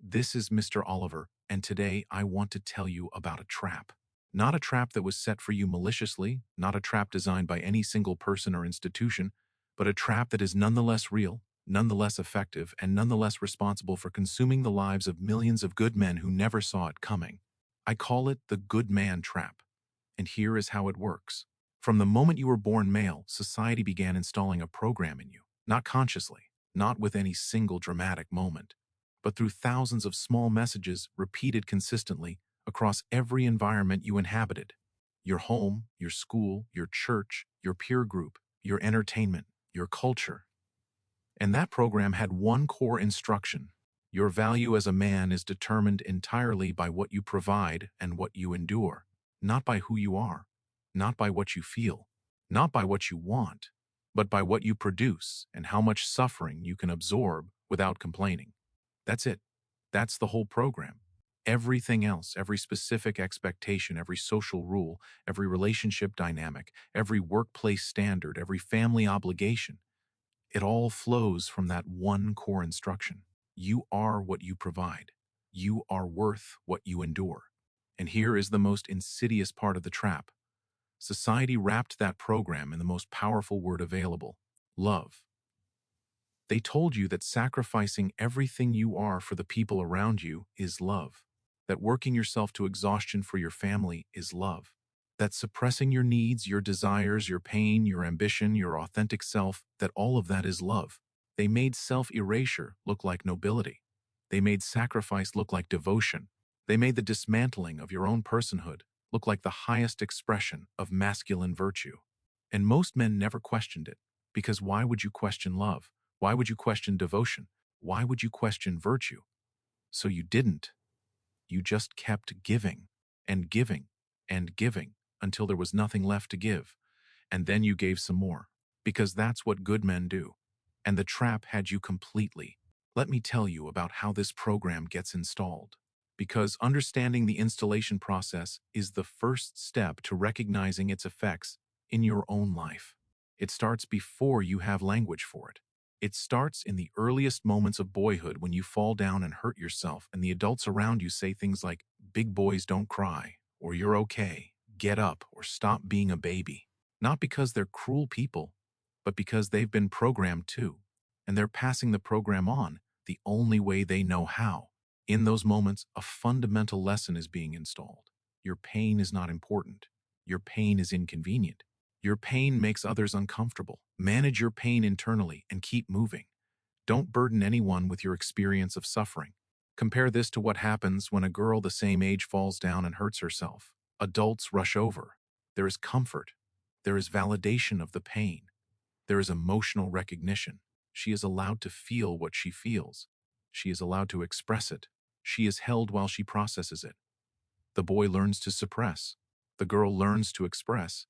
This is Mr. Oliver, and today I want to tell you about a trap. Not a trap that was set for you maliciously, not a trap designed by any single person or institution, but a trap that is nonetheless real, nonetheless effective, and nonetheless responsible for consuming the lives of millions of good men who never saw it coming. I call it the good man trap. And here is how it works. From the moment you were born male, society began installing a program in you, not consciously, not with any single dramatic moment, but through thousands of small messages repeated consistently across every environment you inhabited. Your home, your school, your church, your peer group, your entertainment, your culture. And that program had one core instruction. Your value as a man is determined entirely by what you provide and what you endure, not by who you are, not by what you feel, not by what you want, but by what you produce and how much suffering you can absorb without complaining. That's it. That's the whole program. Everything else, every specific expectation, every social rule, every relationship dynamic, every workplace standard, every family obligation, it all flows from that one core instruction. You are what you provide. You are worth what you endure. And here is the most insidious part of the trap. Society wrapped that program in the most powerful word available: love. They told you that sacrificing everything you are for the people around you is love, that working yourself to exhaustion for your family is love, that suppressing your needs, your desires, your pain, your ambition, your authentic self, that all of that is love. They made self-erasure look like nobility. They made sacrifice look like devotion. They made the dismantling of your own personhood look like the highest expression of masculine virtue. And most men never questioned it, because why would you question love? Why would you question devotion? Why would you question virtue? So you didn't. You just kept giving and giving and giving until there was nothing left to give. And then you gave some more, because that's what good men do. And the trap had you completely. Let me tell you about how this program gets installed. Because understanding the installation process is the first step to recognizing its effects in your own life. It starts before you have language for it. It starts in the earliest moments of boyhood when you fall down and hurt yourself and the adults around you say things like, "Big boys don't cry," or "You're okay, get up," or "Stop being a baby." Not because they're cruel people, but because they've been programmed too, and they're passing the program on the only way they know how. In those moments, a fundamental lesson is being installed. Your pain is not important. Your pain is inconvenient. Your pain makes others uncomfortable. Manage your pain internally and keep moving. Don't burden anyone with your experience of suffering. Compare this to what happens when a girl the same age falls down and hurts herself. Adults rush over. There is comfort. There is validation of the pain. There is emotional recognition. She is allowed to feel what she feels. She is allowed to express it. She is held while she processes it. The boy learns to suppress. The girl learns to express.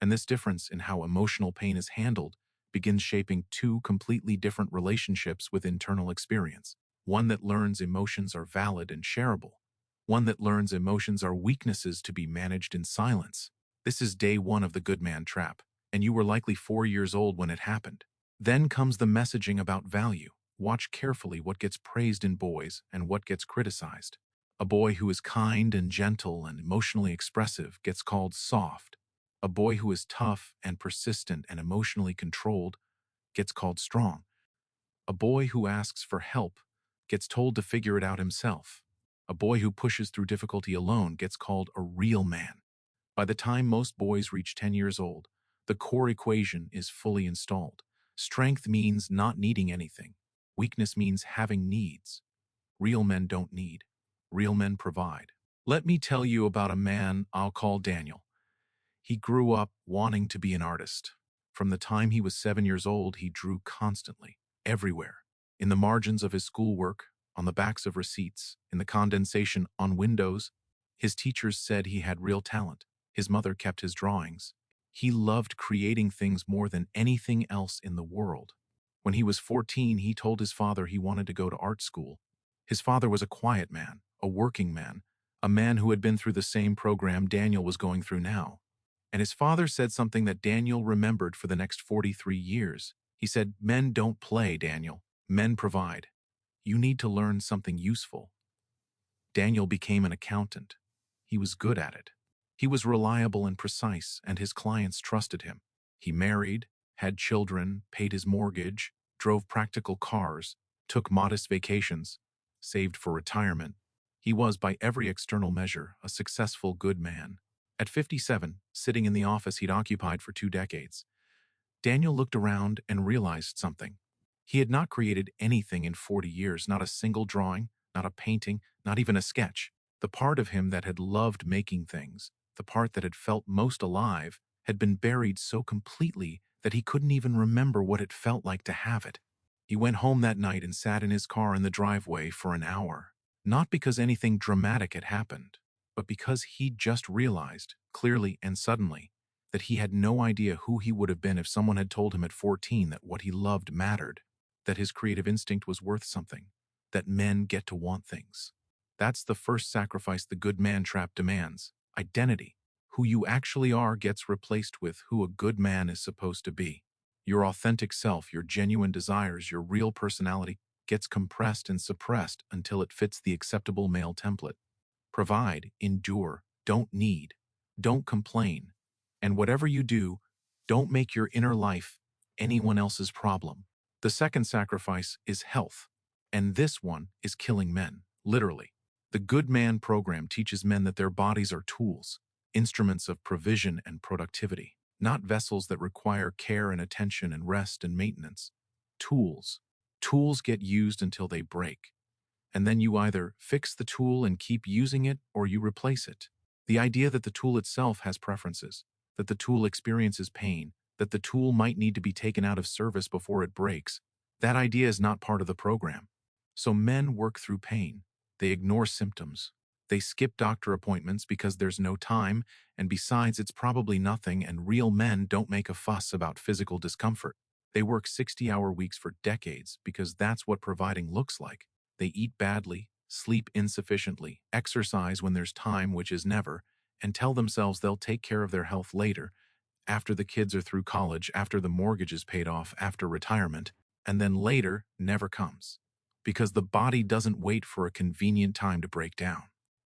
And this difference in how emotional pain is handled begins shaping two completely different relationships with internal experience. One that learns emotions are valid and shareable. One that learns emotions are weaknesses to be managed in silence. This is day one of the good man trap, and you were likely 4 years old when it happened. Then comes the messaging about value. Watch carefully what gets praised in boys and what gets criticized. A boy who is kind and gentle and emotionally expressive gets called soft. A boy who is tough and persistent and emotionally controlled gets called strong. A boy who asks for help gets told to figure it out himself. A boy who pushes through difficulty alone gets called a real man. By the time most boys reach 10 years old, the core equation is fully installed. Strength means not needing anything. Weakness means having needs. Real men don't need. Real men provide. Let me tell you about a man I'll call Daniel. He grew up wanting to be an artist. From the time he was 7 years old, he drew constantly, everywhere. In the margins of his schoolwork, on the backs of receipts, in the condensation on windows. His teachers said he had real talent. His mother kept his drawings. He loved creating things more than anything else in the world. When he was 14, he told his father he wanted to go to art school. His father was a quiet man, a working man, a man who had been through the same program Daniel was going through now. And his father said something that Daniel remembered for the next 43 years. He said, "Men don't play, Daniel. Men provide." You need to learn something useful. Daniel became an accountant. He was good at it. He was reliable and precise, and his clients trusted him. He married, had children, paid his mortgage, drove practical cars, took modest vacations, saved for retirement. He was, by every external measure, a successful, good man. At 57, sitting in the office he'd occupied for 2 decades, Daniel looked around and realized something. He had not created anything in 40 years, not a single drawing, not a painting, not even a sketch. The part of him that had loved making things, the part that had felt most alive, had been buried so completely that he couldn't even remember what it felt like to have it. He went home that night and sat in his car in the driveway for an hour. Not because anything dramatic had happened, but because he'd just realized, clearly and suddenly, that he had no idea who he would have been if someone had told him at 14 that what he loved mattered, that his creative instinct was worth something, that men get to want things. That's the first sacrifice the good man trap demands: identity. Who you actually are gets replaced with who a good man is supposed to be. Your authentic self, your genuine desires, your real personality gets compressed and suppressed until it fits the acceptable male template. Provide, endure, don't need, don't complain. And whatever you do, don't make your inner life anyone else's problem. The second sacrifice is health. And this one is killing men, literally. The Good Man program teaches men that their bodies are tools, instruments of provision and productivity, not vessels that require care and attention and rest and maintenance. Tools. Tools get used until they break. And then you either fix the tool and keep using it, or you replace it. The idea that the tool itself has preferences, that the tool experiences pain, that the tool might need to be taken out of service before it breaks, that idea is not part of the program. So men work through pain. They ignore symptoms. They skip doctor appointments because there's no time, and besides, it's probably nothing, and real men don't make a fuss about physical discomfort. They work 60-hour weeks for decades because that's what providing looks like. They eat badly, sleep insufficiently, exercise when there's time, which is never, and tell themselves they'll take care of their health later, after the kids are through college, after the mortgage is paid off, after retirement, and then later never comes. Because the body doesn't wait for a convenient time to break down.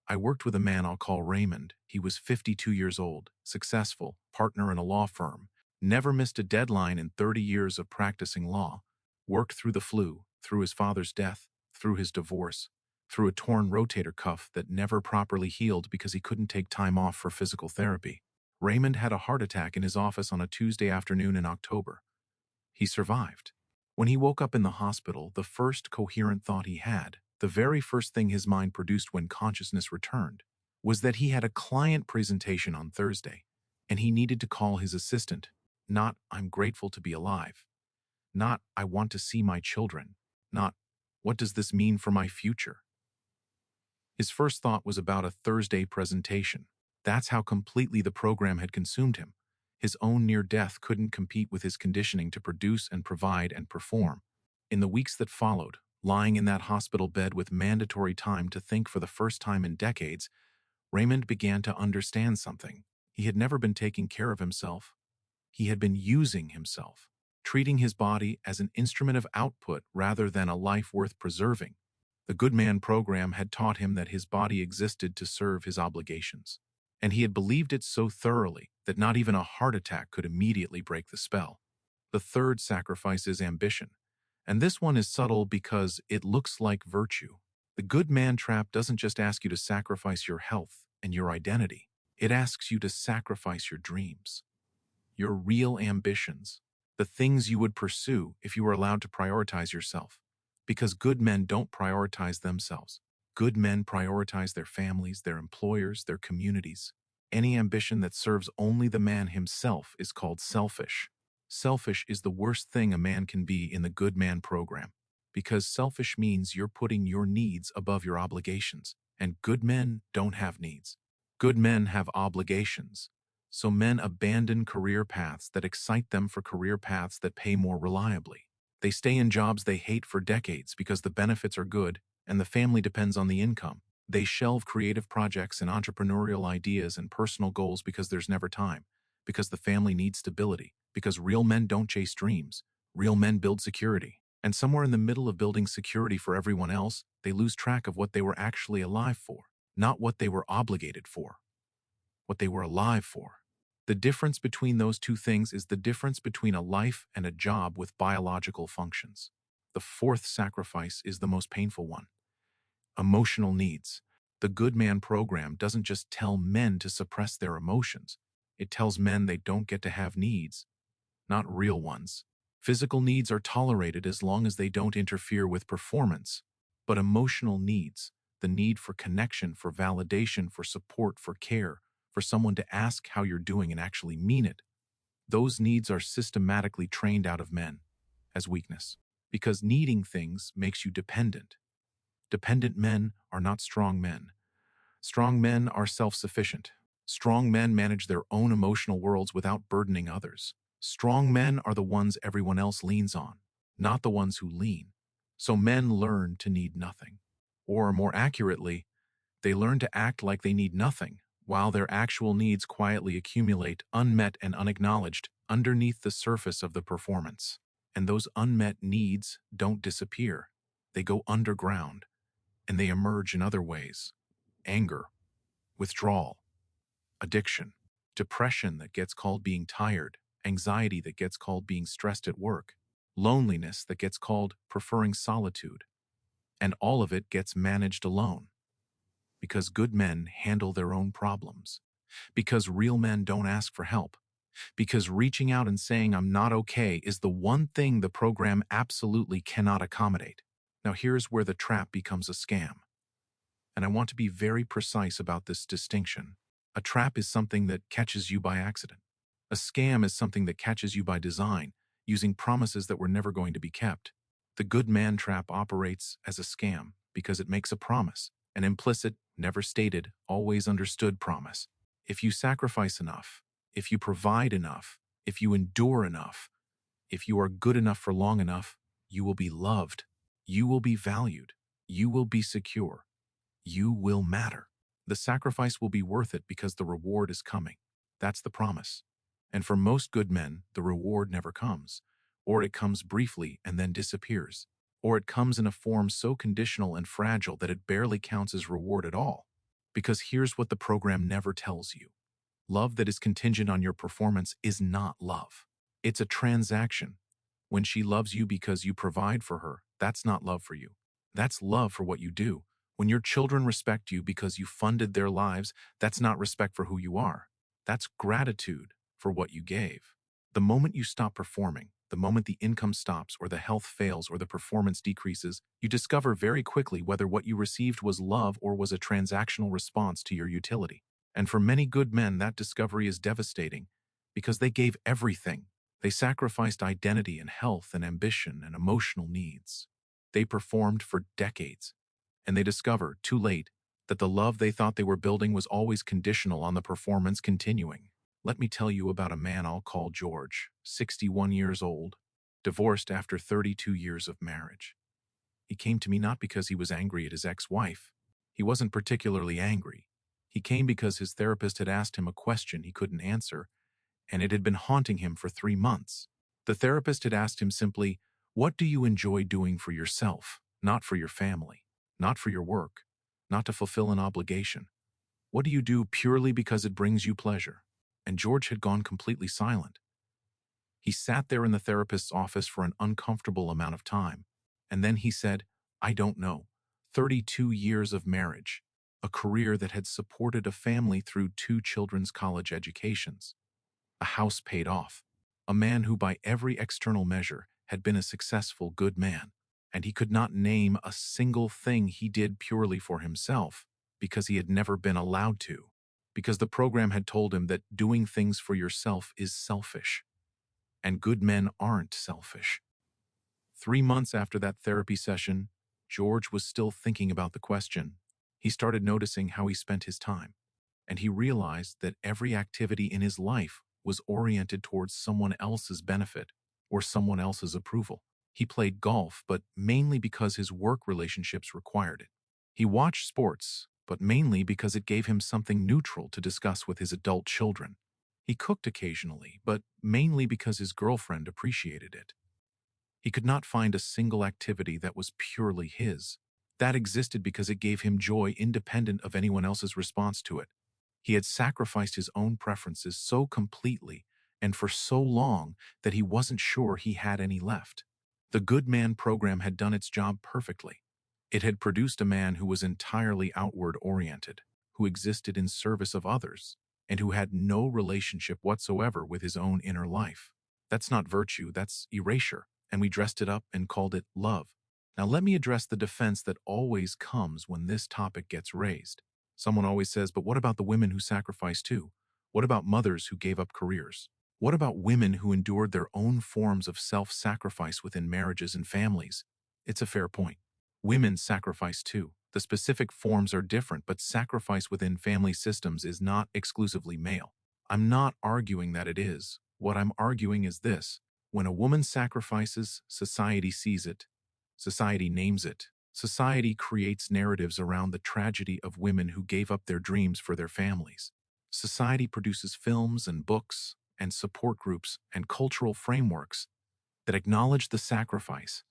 I worked with a man I'll call Raymond. He was 52 years old, successful, partner in a law firm, never missed a deadline in 30 years of practicing law, worked through the flu, through his father's death, through his divorce, through a torn rotator cuff that never properly healed because he couldn't take time off for physical therapy. Raymond had a heart attack in his office on a Tuesday afternoon in October. He survived. When he woke up in the hospital, the first coherent thought he had, the very first thing his mind produced when consciousness returned, was that he had a client presentation on Thursday, and he needed to call his assistant. Not, "I'm grateful to be alive." Not, "I want to see my children." Not, "What does this mean for my future?" His first thought was about a Thursday presentation. That's how completely the program had consumed him. His own near death couldn't compete with his conditioning to produce and provide and perform. In the weeks that followed, lying in that hospital bed with mandatory time to think for the first time in decades, Raymond began to understand something. He had never been taking care of himself. He had been using himself, treating his body as an instrument of output rather than a life worth preserving. The Good Man program had taught him that his body existed to serve his obligations, and he had believed it so thoroughly that not even a heart attack could immediately break the spell. The third sacrifice is ambition, and this one is subtle because it looks like virtue. The Good Man trap doesn't just ask you to sacrifice your health and your identity. It asks you to sacrifice your dreams, your real ambitions, the things you would pursue if you were allowed to prioritize yourself. Because good men don't prioritize themselves. Good men prioritize their families, their employers, their communities. Any ambition that serves only the man himself is called selfish. Selfish is the worst thing a man can be in the Good Man program, because selfish means you're putting your needs above your obligations, and good men don't have needs. Good men have obligations. So men abandon career paths that excite them for career paths that pay more reliably. They stay in jobs they hate for decades because the benefits are good and the family depends on the income. They shelve creative projects and entrepreneurial ideas and personal goals because there's never time, because the family needs stability, because real men don't chase dreams. Real men build security. And somewhere in the middle of building security for everyone else, they lose track of what they were actually alive for, not what they were obligated for, what they were alive for. The difference between those two things is the difference between a life and a job with biological functions. The fourth sacrifice is the most painful one. Emotional needs. The Good Man program doesn't just tell men to suppress their emotions. It tells men they don't get to have needs, not real ones. Physical needs are tolerated as long as they don't interfere with performance. But emotional needs, the need for connection, for validation, for support, for care, for someone to ask how you're doing and actually mean it, those needs are systematically trained out of men as weakness. Because needing things makes you dependent. Dependent men are not strong men. Strong men are self-sufficient. Strong men manage their own emotional worlds without burdening others. Strong men are the ones everyone else leans on, not the ones who lean. So men learn to need nothing. Or more accurately, they learn to act like they need nothing, while their actual needs quietly accumulate, unmet and unacknowledged, underneath the surface of the performance. And those unmet needs don't disappear. They go underground, and they emerge in other ways. Anger, withdrawal, addiction, depression that gets called being tired, anxiety that gets called being stressed at work, loneliness that gets called preferring solitude. And all of it gets managed alone. Because good men handle their own problems. Because real men don't ask for help. Because reaching out and saying I'm not okay is the one thing the program absolutely cannot accommodate. Now here's where the trap becomes a scam. And I want to be very precise about this distinction. A trap is something that catches you by accident. A scam is something that catches you by design, using promises that were never going to be kept. The good man trap operates as a scam because it makes a promise, an implicit, never stated, always understood promise. If you sacrifice enough, if you provide enough, if you endure enough, if you are good enough for long enough, you will be loved, you will be valued, you will be secure. You will matter. The sacrifice will be worth it because the reward is coming. That's the promise. And for most good men, the reward never comes. Or it comes briefly and then disappears. Or it comes in a form so conditional and fragile that it barely counts as reward at all. Because here's what the program never tells you. Love that is contingent on your performance is not love. It's a transaction. When she loves you because you provide for her, that's not love for you. That's love for what you do. When your children respect you because you funded their lives, that's not respect for who you are. That's gratitude for what you gave. The moment you stop performing, the moment the income stops or the health fails or the performance decreases, you discover very quickly whether what you received was love or was a transactional response to your utility. And for many good men, that discovery is devastating because they gave everything. They sacrificed identity and health and ambition and emotional needs. They performed for decades. And they discover, too late, that the love they thought they were building was always conditional on the performance continuing. Let me tell you about a man I'll call George, 61 years old, divorced after 32 years of marriage. He came to me not because he was angry at his ex-wife. He wasn't particularly angry. He came because his therapist had asked him a question he couldn't answer, and it had been haunting him for 3 months. The therapist had asked him simply, "What do you enjoy doing for yourself, not for your family? Not for your work, not to fulfill an obligation. What do you do purely because it brings you pleasure?" And George had gone completely silent. He sat there in the therapist's office for an uncomfortable amount of time. And then he said, "I don't know. 32 years of marriage, a career that had supported a family through 2 children's college educations, a house paid off, a man who by every external measure had been a successful good man. And he could not name a single thing he did purely for himself because he had never been allowed to, because the program had told him that doing things for yourself is selfish, and good men aren't selfish." 3 months after that therapy session, George was still thinking about the question. He started noticing how he spent his time, and he realized that every activity in his life was oriented towards someone else's benefit or someone else's approval. He played golf, but mainly because his work relationships required it. He watched sports, but mainly because it gave him something neutral to discuss with his adult children. He cooked occasionally, but mainly because his girlfriend appreciated it. He could not find a single activity that was purely his. That existed because it gave him joy independent of anyone else's response to it. He had sacrificed his own preferences so completely and for so long that he wasn't sure he had any left. The Good Man program had done its job perfectly. It had produced a man who was entirely outward-oriented, who existed in service of others, and who had no relationship whatsoever with his own inner life. That's not virtue, that's erasure, and we dressed it up and called it love. Now let me address the defense that always comes when this topic gets raised. Someone always says, but what about the women who sacrificed too? What about mothers who gave up careers? What about women who endured their own forms of self-sacrifice within marriages and families? It's a fair point. Women sacrifice too. The specific forms are different, but sacrifice within family systems is not exclusively male. I'm not arguing that it is. What I'm arguing is this. When a woman sacrifices, society sees it. Society names it. Society creates narratives around the tragedy of women who gave up their dreams for their families. Society produces films and books and support groups and cultural frameworks that acknowledge the sacrifice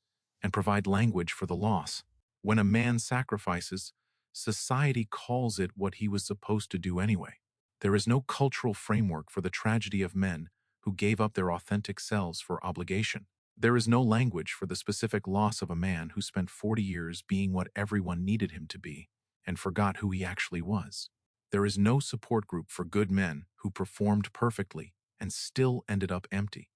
and provide language for the loss. When a man sacrifices, society calls it what he was supposed to do anyway. There is no cultural framework for the tragedy of men who gave up their authentic selves for obligation. There is no language for the specific loss of a man who spent 40 years being what everyone needed him to be and forgot who he actually was. There is no support group for good men who performed perfectly and still ended up empty.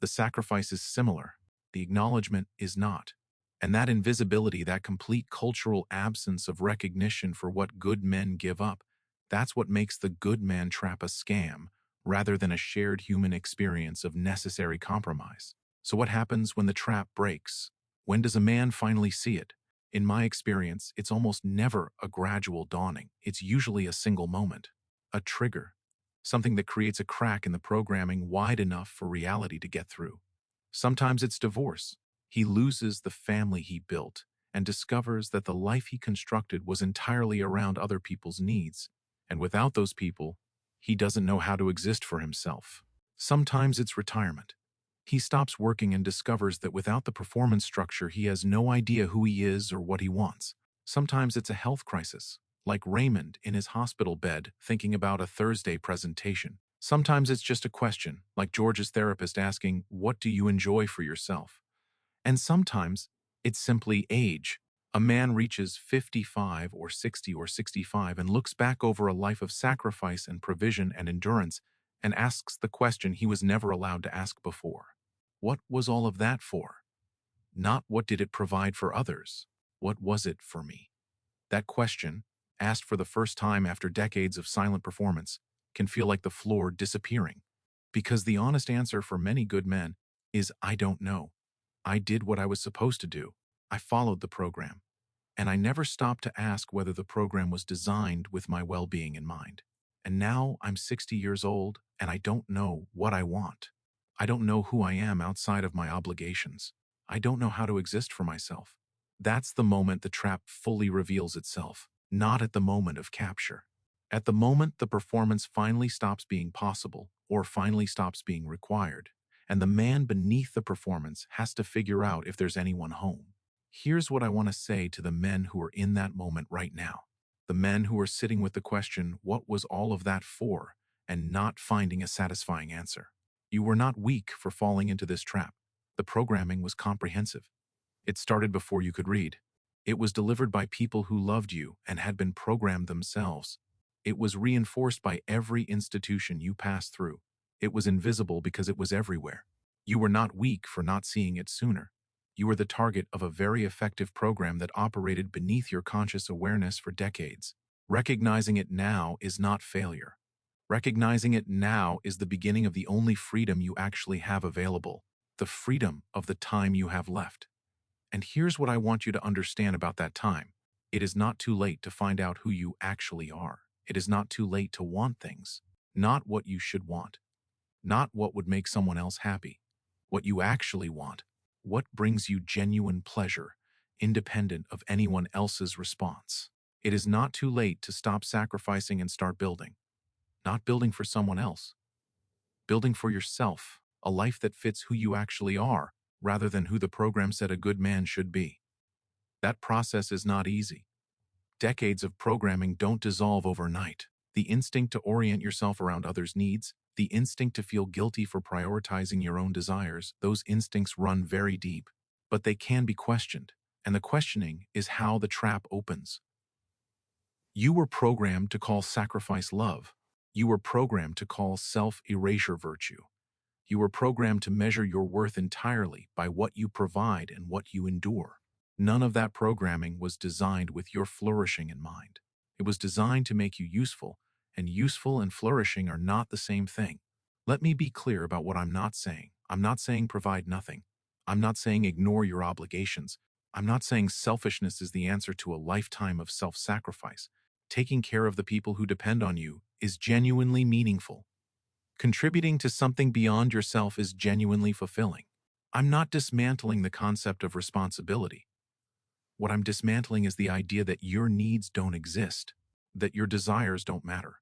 The sacrifice is similar. The acknowledgement is not. And that invisibility, that complete cultural absence of recognition for what good men give up, that's what makes the good man trap a scam rather than a shared human experience of necessary compromise. So what happens when the trap breaks? When does a man finally see it? In my experience, it's almost never a gradual dawning. It's usually a single moment, a trigger, something that creates a crack in the programming wide enough for reality to get through. Sometimes it's divorce. He loses the family he built and discovers that the life he constructed was entirely around other people's needs, and without those people, he doesn't know how to exist for himself. Sometimes it's retirement. He stops working and discovers that without the performance structure, he has no idea who he is or what he wants. Sometimes it's a health crisis, like Raymond in his hospital bed thinking about a Thursday presentation. Sometimes it's just a question, like George's therapist asking, "What do you enjoy for yourself?" And sometimes it's simply age. A man reaches 55 or 60 or 65 and looks back over a life of sacrifice and provision and endurance and asks the question he was never allowed to ask before. What was all of that for? Not what did it provide for others? What was it for me? That question, asked for the first time after decades of silent performance, can feel like the floor disappearing. Because the honest answer for many good men is, I don't know. I did what I was supposed to do. I followed the program. And I never stopped to ask whether the program was designed with my well-being in mind. And now I'm 60 years old and I don't know what I want. I don't know who I am outside of my obligations. I don't know how to exist for myself. That's the moment the trap fully reveals itself, not at the moment of capture. At the moment the performance finally stops being possible or finally stops being required, and the man beneath the performance has to figure out if there's anyone home. Here's what I want to say to the men who are in that moment right now. The men who are sitting with the question, what was all of that for, and not finding a satisfying answer. You were not weak for falling into this trap. The programming was comprehensive. It started before you could read. It was delivered by people who loved you and had been programmed themselves. It was reinforced by every institution you passed through. It was invisible because it was everywhere. You were not weak for not seeing it sooner. You were the target of a very effective program that operated beneath your conscious awareness for decades. Recognizing it now is not failure. Recognizing it now is the beginning of the only freedom you actually have available, the freedom of the time you have left. And here's what I want you to understand about that time. It is not too late to find out who you actually are. It is not too late to want things, not what you should want, not what would make someone else happy, what you actually want, what brings you genuine pleasure, independent of anyone else's response. It is not too late to stop sacrificing and start building. Not building for someone else. Building for yourself, a life that fits who you actually are, rather than who the program said a good man should be. That process is not easy. Decades of programming don't dissolve overnight. The instinct to orient yourself around others' needs, the instinct to feel guilty for prioritizing your own desires, those instincts run very deep. But they can be questioned, and the questioning is how the trap opens. You were programmed to call sacrifice love. You were programmed to call self-erasure virtue. You were programmed to measure your worth entirely by what you provide and what you endure. None of that programming was designed with your flourishing in mind. It was designed to make you useful, and useful and flourishing are not the same thing. Let me be clear about what I'm not saying. I'm not saying provide nothing. I'm not saying ignore your obligations. I'm not saying selfishness is the answer to a lifetime of self-sacrifice. Taking care of the people who depend on you is genuinely meaningful. Contributing to something beyond yourself is genuinely fulfilling. I'm not dismantling the concept of responsibility. What I'm dismantling is the idea that your needs don't exist, that your desires don't matter,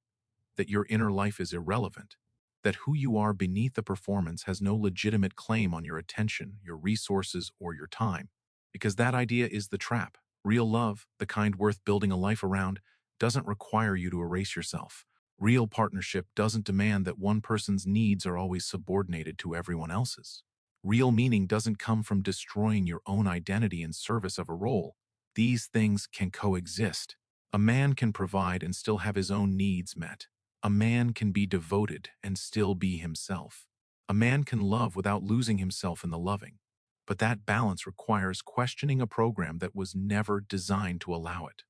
that your inner life is irrelevant, that who you are beneath the performance has no legitimate claim on your attention, your resources, or your time. Because that idea is the trap. Real love, the kind worth building a life around, doesn't require you to erase yourself. Real partnership doesn't demand that one person's needs are always subordinated to everyone else's. Real meaning doesn't come from destroying your own identity in service of a role. These things can coexist. A man can provide and still have his own needs met. A man can be devoted and still be himself. A man can love without losing himself in the loving. But that balance requires questioning a program that was never designed to allow it.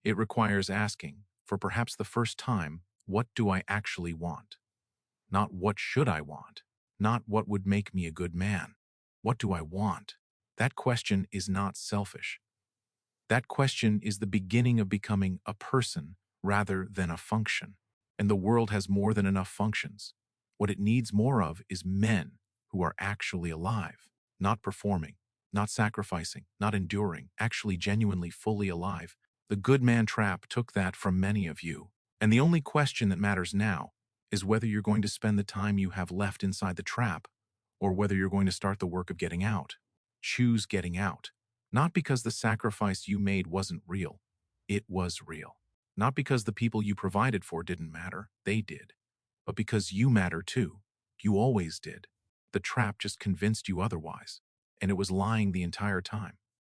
It requires asking, for perhaps the first time, what do I actually want? Not what should I want? Not what would make me a good man? What do I want? That question is not selfish. That question is the beginning of becoming a person rather than a function. And the world has more than enough functions. What it needs more of is men who are actually alive, not performing, not sacrificing, not enduring, actually genuinely fully alive. The good man trap took that from many of you. And the only question that matters now is whether you're going to spend the time you have left inside the trap or whether you're going to start the work of getting out. Choose getting out. Not because the sacrifice you made wasn't real. It was real. Not because the people you provided for didn't matter. They did. But because you matter too. You always did. The trap just convinced you otherwise. And it was lying the entire time.